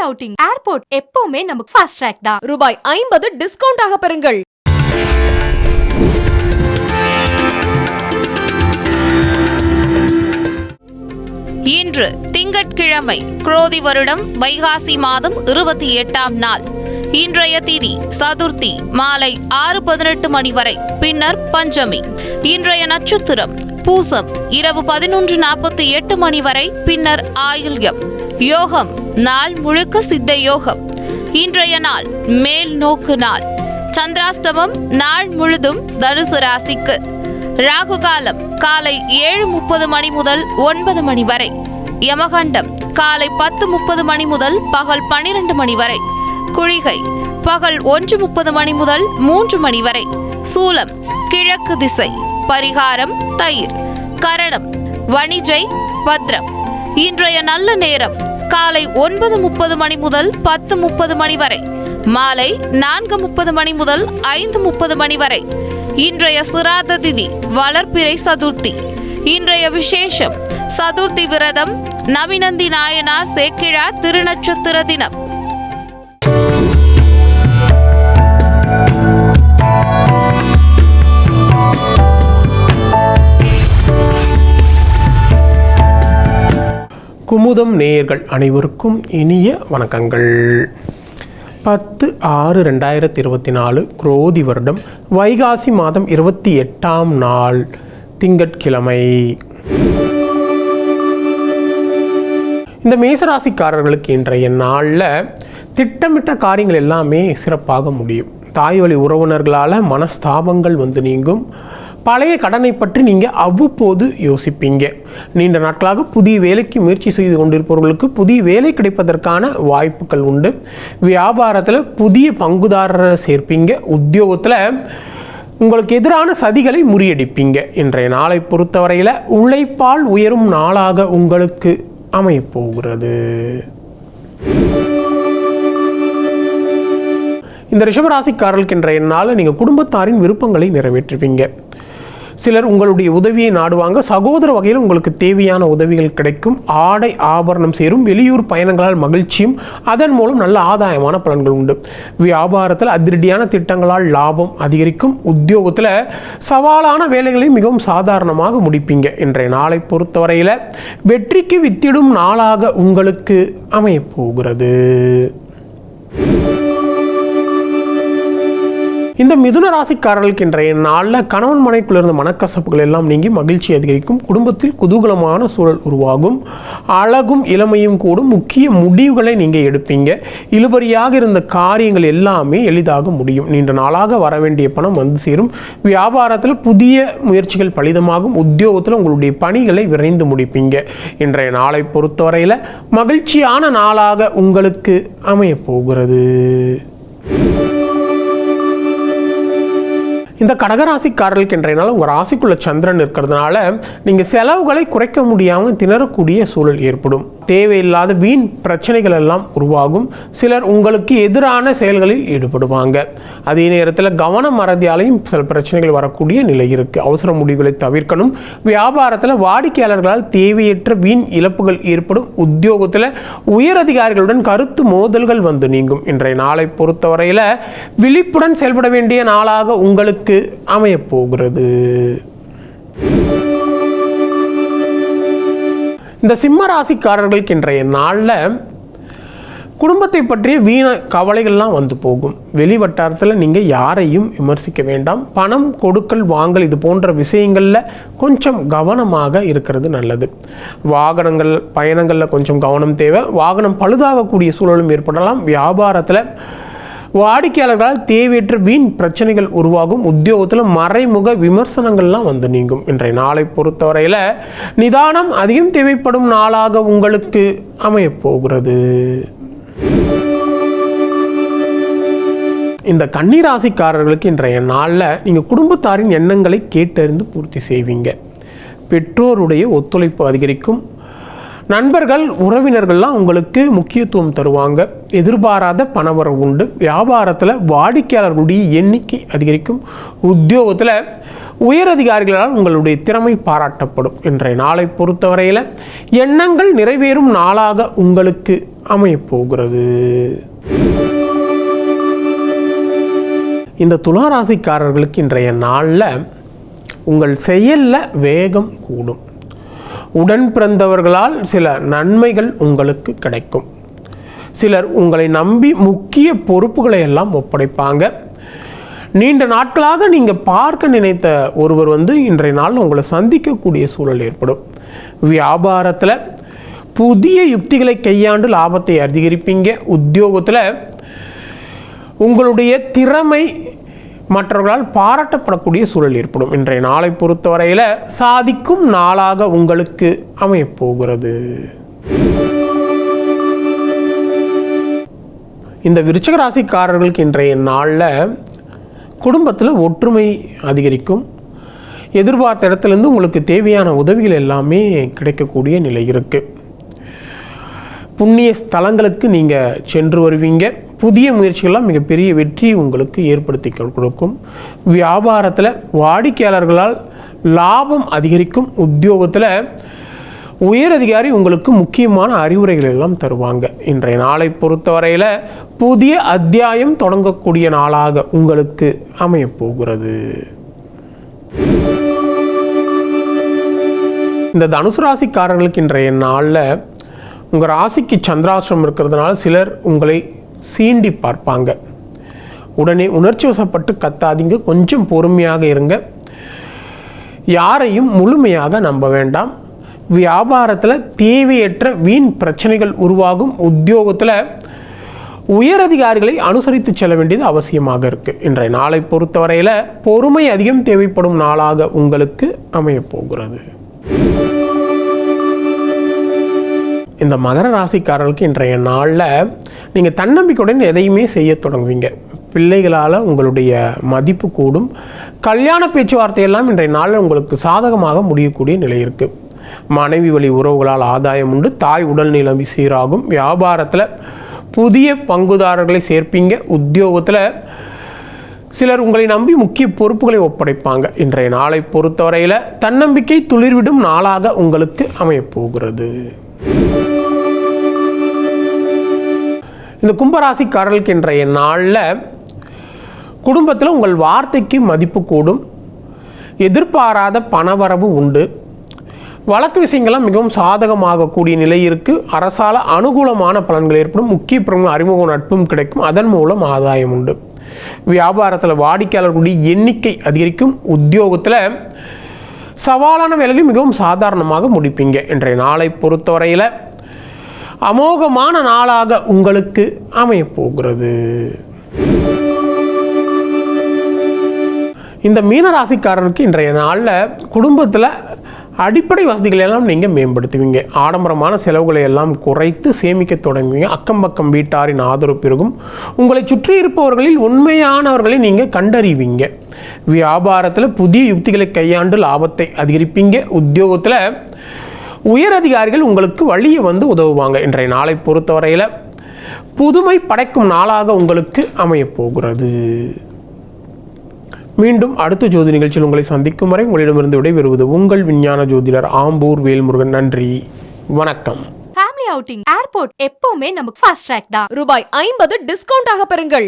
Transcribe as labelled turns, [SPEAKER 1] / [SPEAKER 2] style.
[SPEAKER 1] Outing, airport எப்பவுமே நமக்கு fast track தான்.
[SPEAKER 2] ரூபாய் 50 டிஸ்கவுண்ட் ஆக பெறுங்கள்.
[SPEAKER 3] இன்று திங்கட்கிழமை, குரோதி வருடம் வைகாசி மாதம் 28ஆம் நாள். இன்றைய திதி சதுர்த்தி மாலை 6:18 மணி வரை, பின்னர் பஞ்சமி. இன்றைய நட்சத்திரம் பூசம் இரவு 11:48 மணி வரை, பின்னர் ஆயில்யம். யோகம் நாள் முழுக்க சித்த யோகம். இன்றைய நாள் மேல் நோக்கு நாள். சந்திராஷ்டமம் நாள் முழுதும் தனுசு ராசிக்கு. ராகு காலம் காலை 7:30 மணி முதல் 9 மணி வரை. யமகண்டம் காலை 10:30 மணி முதல் பகல் 12 மணி வரை. குளிகை பகல் 1:30 மணி முதல் 3 மணி வரை. சூலம் கிழக்கு திசை. பரிகாரம் தயிர். கரணம் வணிஜை பத்ரம். இன்றைய நல்ல நேரம் காலை 9:30 மணி முதல் 10:30 மணி வரை. மாலை 4:30 மணி முதல் 5:30 மணி வரை. இன்றைய சிராத திதி வளர்பிறை சதுர்த்தி. இன்றைய விசேஷம் சதுர்த்தி விரதம். நவிநந்தி நாயனார் சேக்கிழார் திருநட்சத்திர தினம்.
[SPEAKER 4] குமுதம் நேயர்கள் அனைவருக்கும் இனிய வணக்கங்கள். 10/6/2024 குரோதி வருடம் வைகாசி மாதம் 28ஆம் நாள் திங்கட்கிழமை. இந்த மேசராசிக்காரர்களுக்கு இன்றைய நாளில் திட்டமிட்ட காரியங்கள் எல்லாமே சிறப்பாக முடியும். தாய் வழி உறவினர்களால் மனஸ்தாபங்கள் வந்து நீங்கும். பழைய கடனை பற்றி நீங்கள் அவ்வப்போது யோசிப்பீங்க. நீண்ட நாட்களாக புதிய வேலைக்கு முயற்சி செய்து கொண்டிருப்பவர்களுக்கு புதிய வேலை கிடைப்பதற்கான வாய்ப்புகள் உண்டு. வியாபாரத்தில் புதிய பங்குதாரரை சேர்ப்பீங்க. உத்தியோகத்தில் உங்களுக்கு எதிரான சதிகளை முறியடிப்பீங்க. இன்றைய நாளை பொறுத்தவரையில் உழைப்பால் உயரும் நாளாக உங்களுக்கு அமையப்போகிறது. இந்த ரிஷபராசிக்காரர்களுக்கு இன்றைய நாளில் நீங்கள் குடும்பத்தாரின் விருப்பங்களை நிறைவேற்றுவீங்க. சிலர் உங்களுடைய உதவியை நாடுவாங்க. சகோதர வகையில் உங்களுக்கு தேவையான உதவிகள் கிடைக்கும். ஆடை ஆபரணம் சேரும். வெளியூர் பயணங்களால் மகிழ்ச்சியும் அதன் மூலம் நல்ல ஆதாயமான பலன்கள் உண்டு. வியாபாரத்தில் அதிரடியான திட்டங்களால் லாபம் அதிகரிக்கும். உத்தியோகத்தில் சவாலான வேலைகளை மிகவும் சாதாரணமாக முடிப்பீங்க. இன்றைய நாளை பொறுத்தவரையில் வெற்றிக்கு வித்திடும் நாளாக உங்களுக்கு அமையப்போகிறது. இந்த மிதுன ராசிக்காரர்களுக்கு இன்றைய நாளில் கணவன் மனைக்குள்ள இருந்த மனக்கசப்புகள் எல்லாம் நீங்கி மகிழ்ச்சி அதிகரிக்கும். குடும்பத்தில் குதூகலமான சூழல் உருவாகும். அழகும் இளமையும் கூடும். முக்கிய முடிவுகளை நீங்கள் எடுப்பீங்க. இழுபறியாக இருந்த காரியங்கள் எல்லாமே எளிதாக முடியும். நீண்ட நாளாக வர வேண்டிய பணம் வந்து சேரும். வியாபாரத்தில் புதிய முயற்சிகள் பலிதமாகும். உத்தியோகத்தில் உங்களுடைய பணிகளை விரைந்து முடிப்பீங்க. இன்றைய நாளை பொறுத்தவரையில் மகிழ்ச்சியான நாளாக உங்களுக்கு அமையப்போகிறது. இந்த கடகராசிக்காரர்களுக்கு இன்றைய நாள் உங்கள் ராசிக்குள்ள சந்திரன் இருக்கிறதுனால நீங்கள் செலவுகளை குறைக்க முடியாமல் திணறக்கூடிய சூழல் ஏற்படும். தேவையில்லாத வீண் பிரச்சனைகள் எல்லாம் உருவாகும். சிலர் உங்களுக்கு எதிரான செயல்களில் ஈடுபடுவாங்க. அதே நேரத்தில் கவன மறதியாலையும் சில பிரச்சனைகள் வரக்கூடிய நிலை இருக்குது. அவசர முடிவுகளை தவிர்க்கணும். வியாபாரத்தில் வாடிக்கையாளர்களால் தேவையற்ற வீண் இழப்புகள் ஏற்படும். உத்தியோகத்தில் உயரதிகாரிகளுடன் கருத்து மோதல்கள் வந்து நீங்கும். இன்றைய நாளை பொறுத்தவரையில் விழிப்புடன் செயல்பட வேண்டிய நாளாக உங்களுக்கு அமையப்போகிறது. இந்த சிம்ம ராசிக்காரர்களுக்கு இன்றைய நாளில் குடும்பத்தை பற்றிய வீண கவலைகள்லாம் வந்து போகும். வெளி வட்டாரத்தில் நீங்கள் யாரையும் விமர்சிக்க வேண்டாம். பணம் கொடுக்கல் வாங்கல் இது போன்ற விஷயங்களில் கொஞ்சம் கவனமாக இருக்கிறது நல்லது. வாகனங்கள் பயணங்களில் கொஞ்சம் கவனம் தேவை. வாகனம் பழுதாகக்கூடிய சூழலும் ஏற்படலாம். வியாபாரத்தில் வாடிக்கையாளர்களால் தேவையற்ற வீண் பிரச்சனைகள் உருவாகும். உத்தியோகத்தில் மறைமுக விமர்சனங்கள்லாம் வந்து நீங்கும். இன்றைய நாளை பொறுத்தவரையில் நிதானம் அதிகம் தேவைப்படும் நாளாக உங்களுக்கு அமையப்போகிறது. இந்த கன்னிராசிக்காரர்களுக்கு இன்றைய நாளில் நீங்கள் குடும்பத்தாரின் எண்ணங்களை கேட்டறிந்து பூர்த்தி செய்வீங்க. பெற்றோருடைய ஒத்துழைப்பு அதிகரிக்கும். நண்பர்கள் உறவினர்கள்லாம் உங்களுக்கு முக்கியத்துவம் தருவாங்க. எதிர்பாராத பணவரவு உண்டு. வியாபாரத்தில் வாடிக்கையாளர்களுடைய எண்ணிக்கை அதிகரிக்கும். உத்தியோகத்தில் உயரதிகாரிகளால் உங்களுடைய திறமை பாராட்டப்படும். இன்றைய நாளை பொறுத்தவரையில் எண்ணங்கள் நிறைவேறும் நாளாக உங்களுக்கு அமையப்போகிறது. இந்த துளாராசிக்காரர்களுக்கு இன்றைய நாளில் உங்கள் செயலில் வேகம் கூடும். உடன் பிறந்தவர்களால் சில நன்மைகள் உங்களுக்கு கிடைக்கும். சிலர் உங்களை நம்பி முக்கிய பொறுப்புகளை எல்லாம் ஒப்படைப்பாங்க. நீண்ட நாட்களாக நீங்கள் பார்க்க நினைத்த ஒருவர் இன்றைய நாள் உங்களை சந்திக்கக்கூடிய சூழல் ஏற்படும். வியாபாரத்தில் புதிய யுக்திகளை கையாண்டு லாபத்தை அதிகரிப்பீங்க. உத்தியோகத்தில் உங்களுடைய திறமை மற்றவர்களால் பாராட்டப்படக்கூடிய சூழல் ஏற்படும். இன்றைய நாளை பொறுத்தவரையில் சாதிக்கும் நாளாக உங்களுக்கு அமையப்போகிறது. இந்த விருச்சிக ராசிக்காரர்களுக்கு இன்றைய நாளில் குடும்பத்தில் ஒற்றுமை அதிகரிக்கும். எதிர்பார்த்த இடத்துலேருந்து உங்களுக்கு தேவையான உதவிகள் எல்லாமே கிடைக்கக்கூடிய நிலை இருக்குது. புண்ணிய ஸ்தலங்களுக்கு நீங்கள் சென்று வருவீங்க. புதிய முயற்சிகள்லாம் மிகப்பெரிய வெற்றி உங்களுக்கு ஏற்படுத்தி கொடுக்கும். வியாபாரத்தில் வாடிக்கையாளர்களால் லாபம் அதிகரிக்கும். உத்தியோகத்தில் உயரதிகாரி உங்களுக்கு முக்கியமான அறிவுரைகள் எல்லாம் தருவாங்க. இன்றைய நாளை பொறுத்தவரையில் புதிய அத்தியாயம் தொடங்கக்கூடிய நாளாக உங்களுக்கு அமையப்போகிறது. இந்த தனுசு ராசிக்காரர்களுக்கு இன்றைய நாளில் உங்கள் ராசிக்கு சந்திராசிரமம் இருக்கிறதுனால சிலர் உங்களை சீண்டி பார்ப்பாங்க. உடனே உணர்ச்சி வசப்பட்டு கத்தாதீங்க. கொஞ்சம் பொறுமையாக இருங்க. யாரையும் முழுமையாக நம்ப வேண்டாம். வியாபாரத்தில் தேவையற்ற வீண் பிரச்சனைகள் உருவாகும். உத்தியோகத்தில் உயரதிகாரிகளை அனுசரித்து செல்ல வேண்டியது அவசியமாக இருக்குது. இன்றைய நாளை பொறுத்தவரையில் பொறுமை அதிகம் தேவைப்படும் நாளாக உங்களுக்கு அமையப்போகிறது. இந்த மகர ராசிக்காரர்களுக்கு இன்றைய நாளில் நீங்கள் தன்னம்பிக்கையுடன் எதையுமே செய்ய தொடங்குவீங்க. பிள்ளைகளால் உங்களுடைய மதிப்பு கூடும். கல்யாண பேச்சுவார்த்தையெல்லாம் இன்றைய நாளில் உங்களுக்கு சாதகமாக முடியக்கூடிய நிலை இருக்குது. மனைவி வழி உறவுகளால் ஆதாயம் உண்டு. தாய் உடல்நிலை சீராகும். வியாபாரத்தில் புதிய பங்குதாரர்களை சேர்ப்பீங்க. உத்தியோகத்தில் சிலர் உங்களை நம்பி முக்கிய பொறுப்புகளை ஒப்படைப்பாங்க. இன்றைய நாளை பொறுத்தவரையில் தன்னம்பிக்கை துளிர்விடும் நாளாக உங்களுக்கு அமையப்போகிறது. இந்த கும்பராசிக்காரர்களுக்கு இன்றைய நாளில் குடும்பத்தில் உங்கள் வார்த்தைக்கு மதிப்பு கூடும். எதிர்பாராத பணவரவு உண்டு. வழக்கு விஷயங்கள்லாம் மிகவும் சாதகமாகக்கூடிய நிலை இருக்குது. அரசால் அனுகூலமான பலன்கள் ஏற்படும். முக்கிய பிரமுக அறிமுக நட்பும் கிடைக்கும். அதன் மூலம் ஆதாயம் உண்டு. வியாபாரத்தில் வாடிக்கையாளர்களுடைய எண்ணிக்கை அதிகரிக்கும். உத்தியோகத்தில் சவாலான வேலையில் மிகவும் சாதாரணமாக முடிப்பீங்க. இன்றைய நாளை பொறுத்தவரையில் அமோகமான நாளாக உங்களுக்கு அமையப்போகிறது. இந்த மீனராசிக்காரருக்கு இன்றைய நாளில் குடும்பத்தில் அடிப்படை வசதிகளை எல்லாம் நீங்கள் மேம்படுத்துவீங்க. ஆடம்பரமான செலவுகளை எல்லாம் குறைத்து சேமிக்க தொடங்குவீங்க. அக்கம் பக்கம் வீட்டாரின் ஆதரவு பெருகும். உங்களை சுற்றி இருப்பவர்களில் உண்மையானவர்களை நீங்கள் கண்டறிவீங்க. வியாபாரத்தில் புதிய யுக்திகளை கையாண்டு லாபத்தை அதிகரிப்பீங்க. உத்தியோகத்தில் உயரதிகாரிகள் உங்களுக்கு வழியை உதவுவாங்க. இன்றைய நாளை பொறுத்தவரையில் புதுமை படைக்கும் நாளாக உங்களுக்கு அமையப்போகிறது. மீண்டும் அடுத்த ஜோதி நிகழ்ச்சியில் உங்களை சந்திக்கும் வரை உங்களிடமிருந்து விடைபெறுவது உங்கள் விஞ்ஞான ஜோதிடர் ஆம்பூர் வேல்முருகன். நன்றி, வணக்கம்.
[SPEAKER 1] ஃபேமிலி அவுட்டிங், ஏர்போர்ட் எப்பவுமே நமக்கு ஃபாஸ்ட் ட்ராக் தான்.
[SPEAKER 2] ரூபாய் 50 டிஸ்கவுண்ட் ஆக பெறுங்கள்.